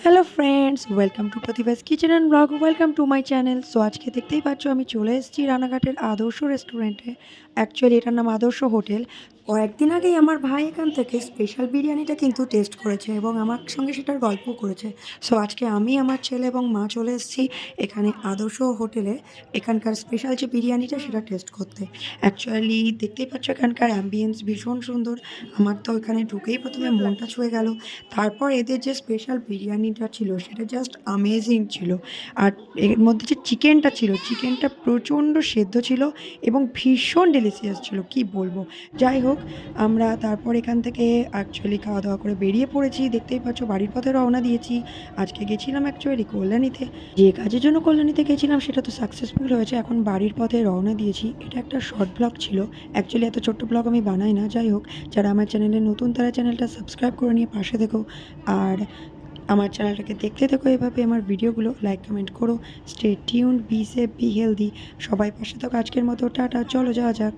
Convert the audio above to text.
Hello friends, welcome to Pratibha's kitchen and blog. Welcome to my channel. So আজকে দেখতেই পাচ্ছ আমি চলে এসেছি রানাঘাটের আদর্শ রেস্টুরেন্টে। অ্যাকচুয়ালি এটার নাম আদর্শ হোটেল। কয়েকদিন আগেই আমার ভাই এখান থেকে স্পেশাল বিরিয়ানিটা কিন্তু টেস্ট করেছে এবং আমার সঙ্গে সেটার গল্প করেছে। সো আজকে আমি, আমার ছেলে এবং মা চলে এসেছি এখানে আদর্শ হোটেলে এখানকার স্পেশাল যে বিরিয়ানিটা সেটা টেস্ট করতে। অ্যাকচুয়ালি দেখতেই পাচ্ছ এখানকার অ্যাম্বিয়েন্স ভীষণ সুন্দর। আমার তো এখানে ঢুকেই প্রথমে মনটা ছুঁয়ে গেল। তারপর এদের যে স্পেশাল বিরিয়ানিটা ছিল সেটা জাস্ট আমেজিং ছিল। আর এর মধ্যে যে চিকেনটা ছিল, চিকেনটা প্রচণ্ড সেদ্ধ ছিল এবং ভীষণ ডেলিশিয়াস ছিল, কি বলবো। যাই হোক, আমরা তারপর এখান থেকে অ্যাকচুয়ালি খাওয়া দাওয়া করে বেরিয়ে পড়েছি। দেখতেই পাচ্ছ বাড়ির পথে রওনা দিয়েছি। আজকে গেছিলাম অ্যাকচুয়ালি কল্যাণীতে। যে কাজের জন্য কল্যাণীতে গেছিলাম সেটা তো সাকসেসফুল হয়েছে। এখন বাড়ির পথে রওনা দিয়েছি। এটা একটা শর্ট ব্লগ ছিল। অ্যাকচুয়ালি এত ছোট্ট ব্লগ আমি বানাই না। যাই হোক, যারা আমার চ্যানেলে নতুন তারা চ্যানেলটা সাবস্ক্রাইব করে নিয়ে পাশে থেকো। আর আমার চ্যানেলটাকে দেখতে থেকো এভাবে, আমার ভিডিওগুলো লাইক কমেন্ট করো। Stay tuned, be safe, be healthy. সবাই পাশে থাকো। আজকের মতো টাটা, চলো যাওয়া যাক।